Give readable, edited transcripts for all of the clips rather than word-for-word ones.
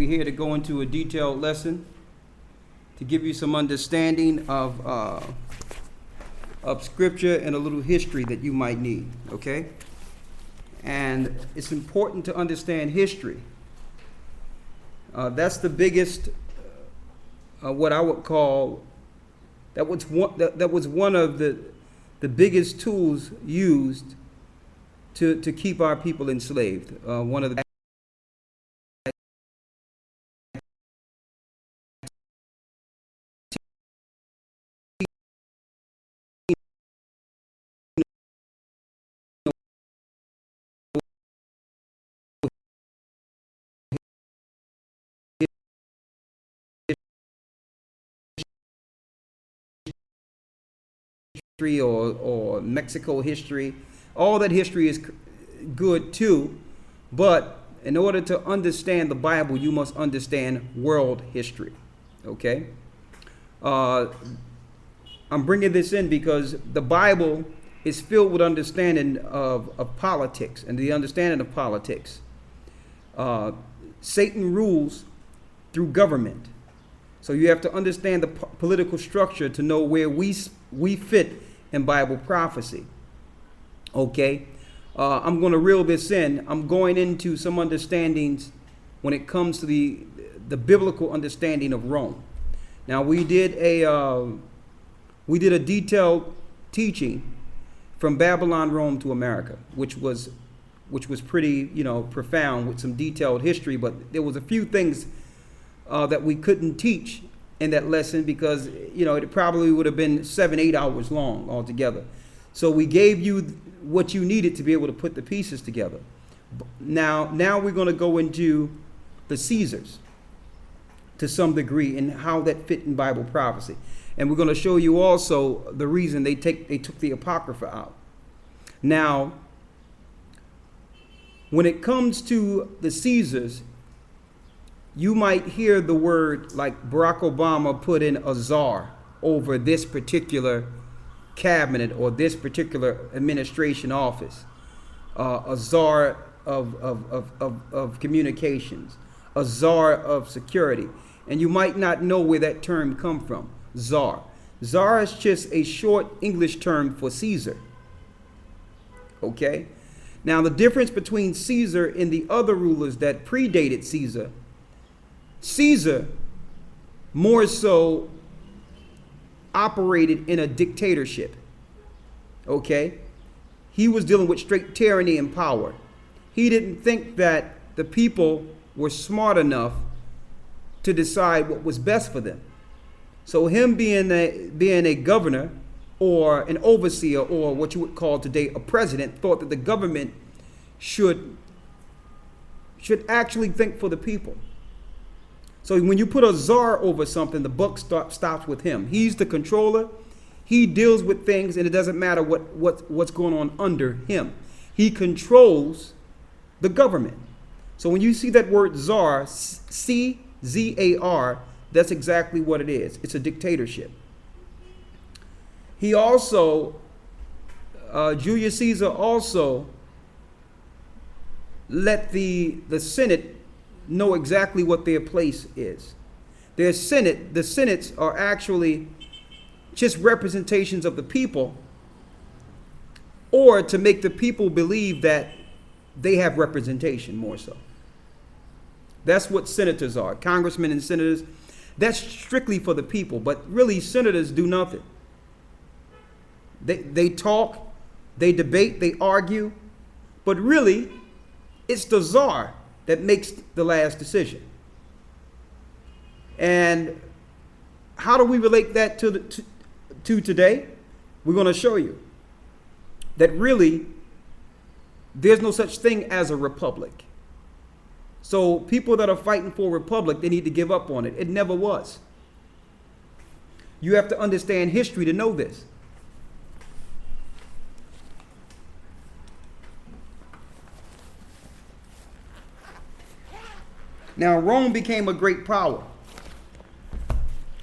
We're here to go into a detailed lesson to give you some understanding of Scripture and a little history that you might need, okay? And it's important to understand history. That's the biggest, what I would call, that was one of the biggest tools used to keep our people enslaved. One of the history or Mexico history, all that history is good too, but in order to understand the Bible, you must understand world history, okay? I'm bringing this in because the Bible is filled with understanding of politics and the understanding of politics. Satan rules through government. So you have to understand the political structure to know where we fit in Bible prophecy. Okay? I'm going to reel this in. I'm going into some understandings when it comes to the biblical understanding of Rome. Now we did a detailed teaching from Babylon, Rome to America, which was pretty, profound with some detailed history, but there was a few things that we couldn't teach in that lesson because, it probably would have been 7-8 hours long altogether. So we gave you what you needed to be able to put the pieces together. Now we're going to go into the Caesars to some degree and how that fit in Bible prophecy. And we're going to show you also the reason they took the Apocrypha out. Now, when it comes to the Caesars, you might hear the word like Barack Obama put in a czar over this particular cabinet or this particular administration office, a czar of communications, a czar of security. And you might not know where that term come from, czar. Czar is just a short English term for Caesar. Okay? Now the difference between Caesar and the other rulers that predated Caesar, Caesar more so operated in a dictatorship. Okay? He was dealing with straight tyranny and power. He didn't think that the people were smart enough to decide what was best for them. So him being a governor or an overseer or what you would call today a president thought that the government should actually think for the people. So when you put a czar over something, the buck stops with him. He's the controller. He deals with things, and it doesn't matter what's going on under him. He controls the government. So when you see that word czar, C-Z-A-R, that's exactly what it is. It's a dictatorship. He also, Julius Caesar also let the Senate know exactly what their place is. The senates are actually just representations of the people, or to make the people believe that they have representation more so. That's what senators are, congressmen and senators. That's strictly for the people, but really senators do nothing. They talk, they debate, they argue, but really it's the czar that makes the last decision. And how do we relate that to today? We're going to show you that really there's no such thing as a republic. So people that are fighting for a republic, they need to give up on it. It never was. You have to understand history to know this. Now, Rome became a great power,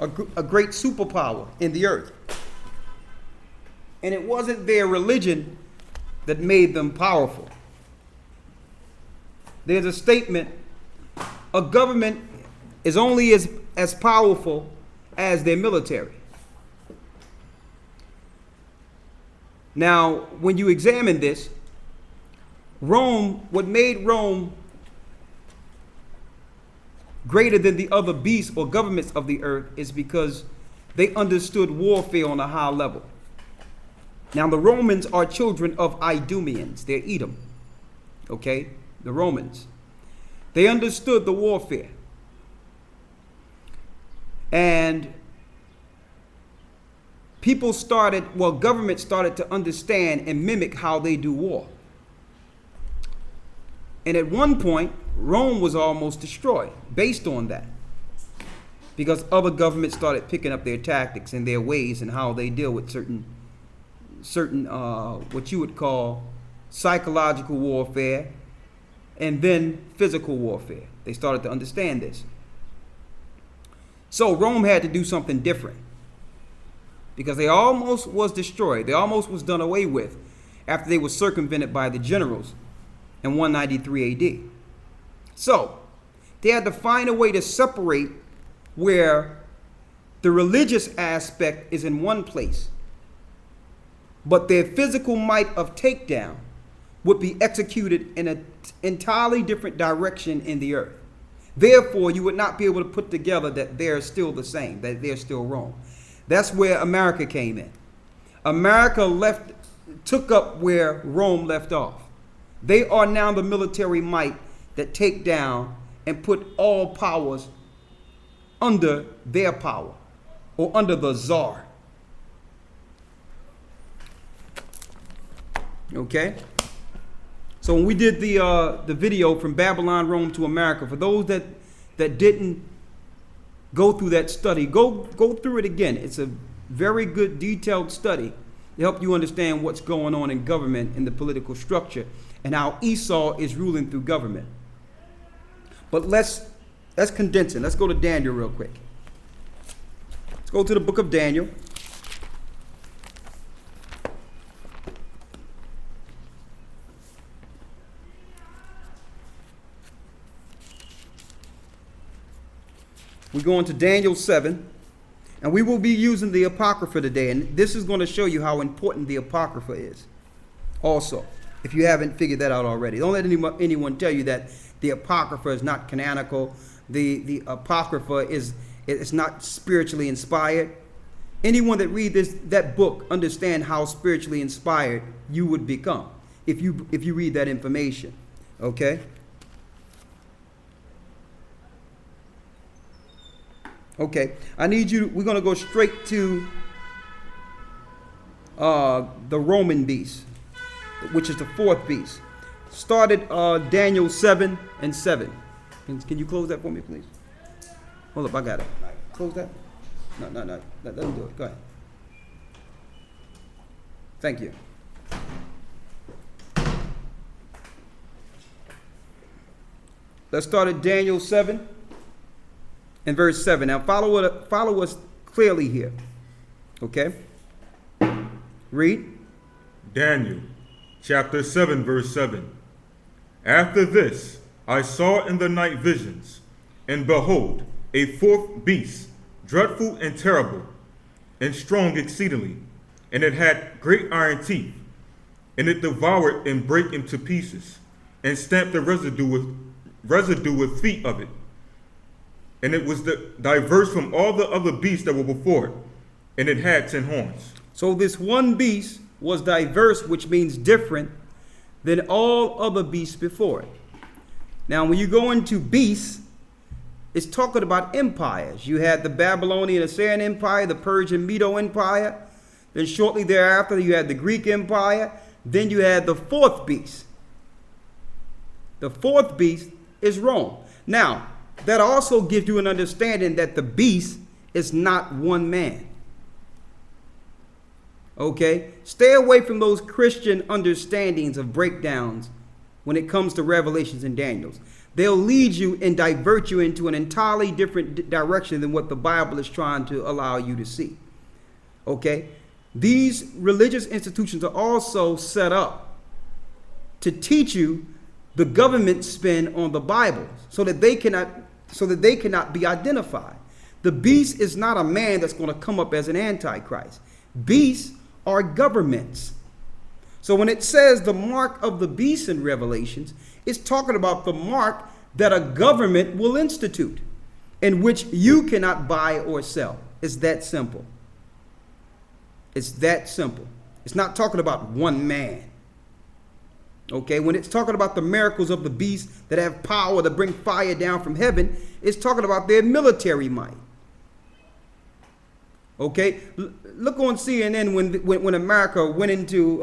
a great superpower in the earth. And it wasn't their religion that made them powerful. There's a statement a government is only as powerful as their military. Now, when you examine this, what made Rome greater than the other beasts or governments of the earth is because they understood warfare on a high level. Now, the Romans are children of Idumeans. They're Edom. Okay? The Romans. They understood the warfare. And government started to understand and mimic how they do war. And at one point, Rome was almost destroyed based on that, because other governments started picking up their tactics and their ways and how they deal with certain what you would call psychological warfare and then physical warfare. They started to understand this. So Rome had to do something different, because they almost was destroyed. They almost was done away with after they were circumvented by the generals in 193 AD. So they had to find a way to separate where the religious aspect is in one place, but their physical might of takedown would be executed in an entirely different direction in the earth. Therefore, you would not be able to put together that they're still the same, that they're still Rome. That's where America came in. America took up where Rome left off. They are now the military might that take down and put all powers under their power, or under the czar. Okay? So when we did the video from Babylon, Rome to America, for those that didn't go through that study, go through it again. It's a very good detailed study to help you understand what's going on in government, in the political structure, and how Esau is ruling through government. But let's condense it. Let's go to Daniel real quick. Let's go to the book of Daniel. We're going to Daniel 7, and we will be using the Apocrypha today, and this is going to show you how important the Apocrypha is also, if you haven't figured that out already. Don't let anyone tell you that the Apocrypha is not canonical. The Apocrypha it's not spiritually inspired. Anyone that reads that book understand how spiritually inspired you would become if you read that information. Okay? Okay, we're going to go straight to the Roman beast, which is the fourth beast. Started Daniel 7 and 7. Can you close that for me, please? Hold up, I got it. Close that? No. Let them do it. Go ahead. Thank you. Let's start at Daniel 7. In verse 7. Now follow us clearly here. Okay? Read. Daniel chapter 7 verse 7. After this I saw in the night visions, and behold, a fourth beast, dreadful and terrible, and strong exceedingly, and it had great iron teeth, and it devoured and brake into pieces, and stamped the residue with feet of it. And it was diverse from all the other beasts that were before it, and it had 10 horns. So this one beast was diverse, which means different than all other beasts before it. Now, when you go into beasts, it's talking about empires. You had the Babylonian Assyrian Empire, the Persian Medo Empire. Then shortly thereafter, you had the Greek Empire. Then you had the fourth beast. The fourth beast is Rome. Now, that also gives you an understanding that the beast is not one man. Okay? Stay away from those Christian understandings of breakdowns when it comes to Revelations and Daniels. They'll lead you and divert you into an entirely different direction than what the Bible is trying to allow you to see. Okay? These religious institutions are also set up to teach you the government spend on the Bible so that they cannot be identified. The beast is not a man that's going to come up as an antichrist. Beasts are governments. So when it says the mark of the beast in Revelations, it's talking about the mark that a government will institute, in which you cannot buy or sell. It's that simple. It's that simple. It's not talking about one man. Okay, when it's talking about the miracles of the beast that have power to bring fire down from heaven, it's talking about their military might. Okay, look on CNN when America went into,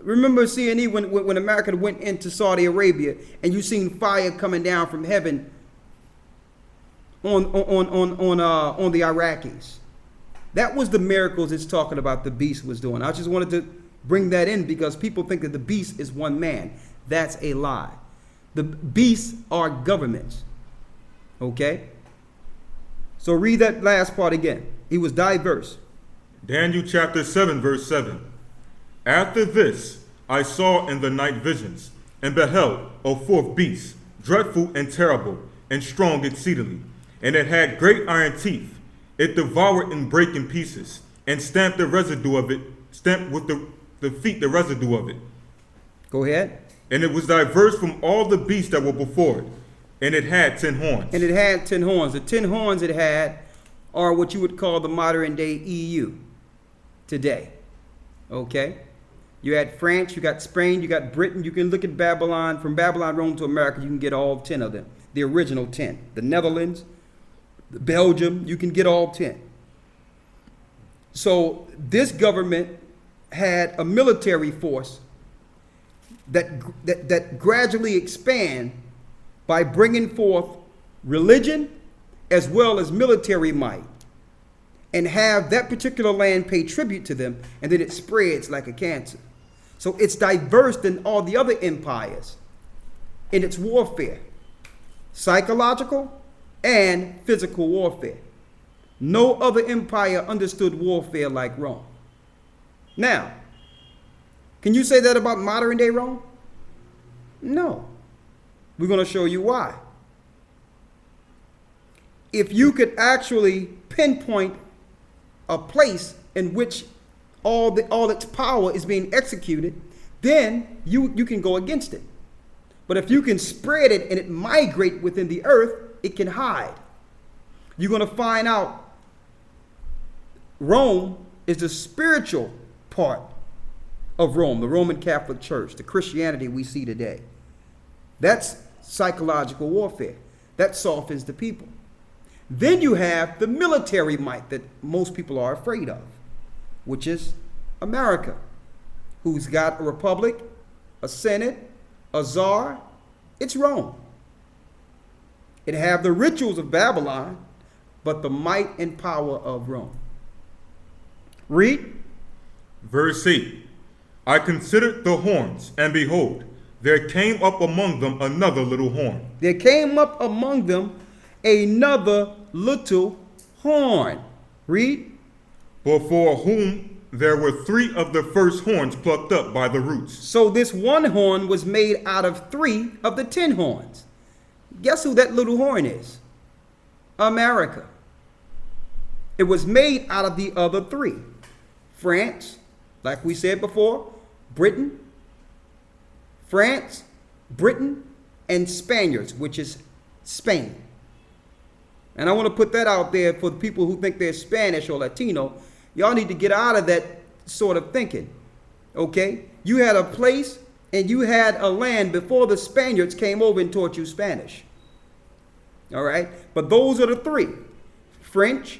remember CNN when America went into Saudi Arabia and you seen fire coming down from heaven on the Iraqis. That was the miracles it's talking about the beast was doing. I just wanted to bring that in because people think that the beast is one man. That's a lie. The beasts are governments. Okay? So read that last part again. He was diverse. Daniel chapter 7, verse 7. After this, I saw in the night visions, and beheld a fourth beast, dreadful and terrible, and strong exceedingly. And it had great iron teeth. It devoured and brake in pieces, and stamped the residue of it, stamped with the feet the residue of it. Go ahead. And it was diverse from all the beasts that were before it. And it had 10 horns. And it had 10 horns. The 10 horns it had are what you would call the modern day EU today. Okay? You had France, you got Spain, you got Britain. You can look at Babylon. From Babylon, Rome to America, you can get all 10 of them. The original 10. The Netherlands, Belgium, you can get all 10. So this government had a military force that gradually expand by bringing forth religion as well as military might, and have that particular land pay tribute to them, and then it spreads like a cancer. So it's diverse than all the other empires in its warfare, psychological and physical warfare. No other empire understood warfare like Rome. Now, can you say that about modern day Rome? No. We're going to show you why. If you could actually pinpoint a place in which all its power is being executed, then you can go against it. But if you can spread it and it migrate within the earth, it can hide. You're going to find out Rome is the spiritual part of Rome, the Roman Catholic Church, the Christianity we see today. That's psychological warfare. That softens the people. Then you have the military might that most people are afraid of, which is America, who's got a republic, a senate, a czar. It's Rome. It have the rituals of Babylon, but the might and power of Rome. Read. Verse 8. I considered the horns, and behold, there came up among them another little horn. There came up among them another little horn. Read. Before whom there were 3 of the first horns plucked up by the roots. So this one horn was made out of 3 of the 10 horns. Guess who that little horn is? America. It was made out of the other 3. France, like we said before, Britain, France, Britain, and Spaniards, which is Spain. And I want to put that out there for the people who think they're Spanish or Latino. Y'all need to get out of that sort of thinking. Okay? You had a place and you had a land before the Spaniards came over and taught you Spanish. All right? But those are the 3. French,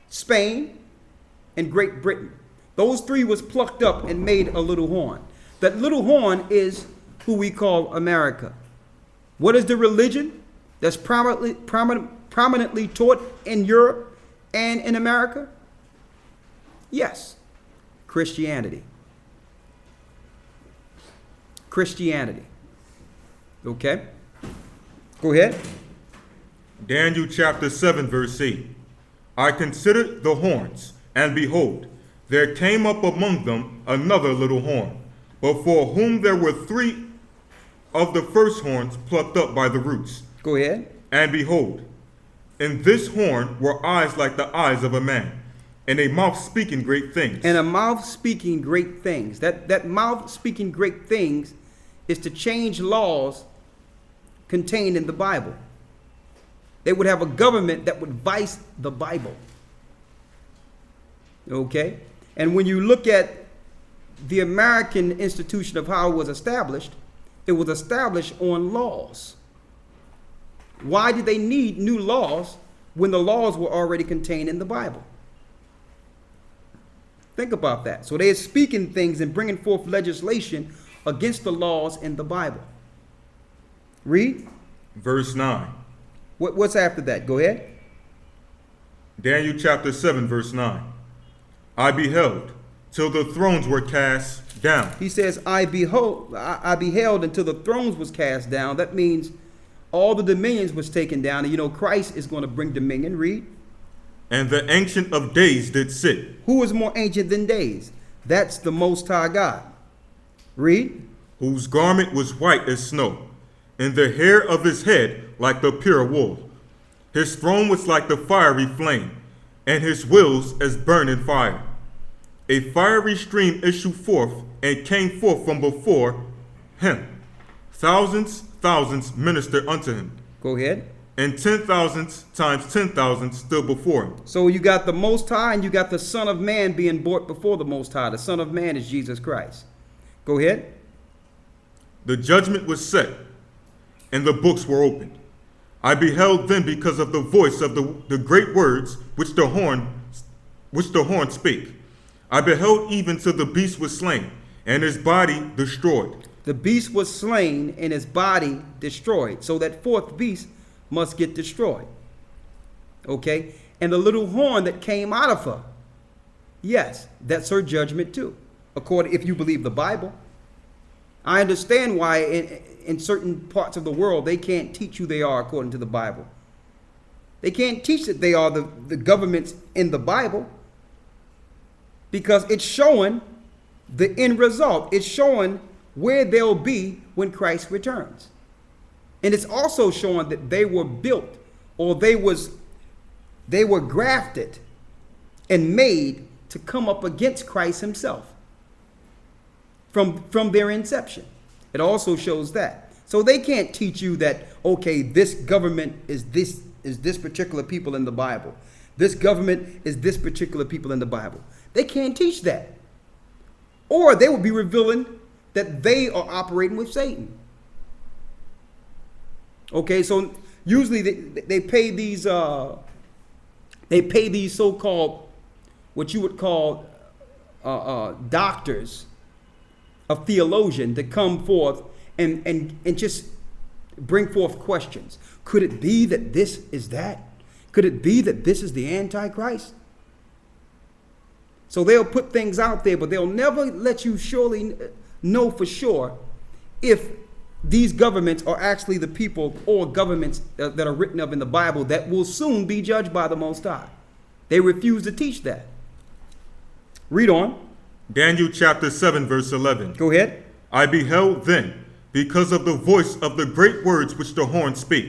Spain, and Great Britain. Those 3 was plucked up and made a little horn. That little horn is who we call America. What is the religion that's prominently taught in Europe and in America? Yes, Christianity. Christianity. Okay? Go ahead. Daniel chapter 7, verse 8. I considered the horns, and behold, there came up among them another little horn, before whom there were 3 of the first horns plucked up by the roots. Go ahead. And behold, in this horn were eyes like the eyes of a man, and a mouth speaking great things. And a mouth speaking great things. That mouth speaking great things is to change laws contained in the Bible. They would have a government that would vice the Bible. Okay? And when you look at the American institution of how it was established on laws. Why did they need new laws when the laws were already contained in the Bible? Think about that. So they are speaking things and bringing forth legislation against the laws in the Bible. Read. Verse 9. What's after that? Go ahead. Daniel chapter 7, verse 9. I beheld till the thrones were cast down. He says, I beheld until the thrones was cast down. That means all the dominions was taken down. And you know, Christ is going to bring dominion. Read. And the Ancient of Days did sit. Who is more ancient than days? That's the Most High God. Read. Whose garment was white as snow, and the hair of his head like the pure wool. His throne was like the fiery flame, and his wheels as burning fire. A fiery stream issued forth and came forth from before him. Thousands ministered unto him. Go ahead. And 10,000 times 10,000 stood before him. So you got the Most High and you got the Son of Man being brought before the Most High. The Son of Man is Jesus Christ. Go ahead. The judgment was set, and the books were opened. I beheld then because of the voice of the great words which the horn spake. I beheld even till the beast was slain, and his body destroyed. The beast was slain and his body destroyed. So that fourth beast must get destroyed. Okay? And the little horn that came out of her, yes, that's her judgment too. According, if you believe the Bible. I understand why in certain parts of the world they can't teach who they are according to the Bible. They can't teach that they are the governments in the Bible, because it's showing the end result. It's showing where they'll be when Christ returns. And it's also showing that they were built, or they were grafted and made to come up against Christ himself from their inception. It also shows that. So they can't teach you that, okay, this government is this particular people in the Bible. This government is this particular people in the Bible. They can't teach that. Or they will be revealing that they are operating with Satan. Okay, so usually they pay these so-called, what you would call doctors, a theologian, to come forth and just bring forth questions. Could it be that this is that? Could it be that this is the Antichrist? So they'll put things out there, but they'll never let you surely know for sure if these governments are actually the people or governments that are written of in the Bible that will soon be judged by the Most High. They refuse to teach that. Read on. Daniel chapter 7, verse 11. Go ahead. I beheld then, because of the voice of the great words which the horn spake,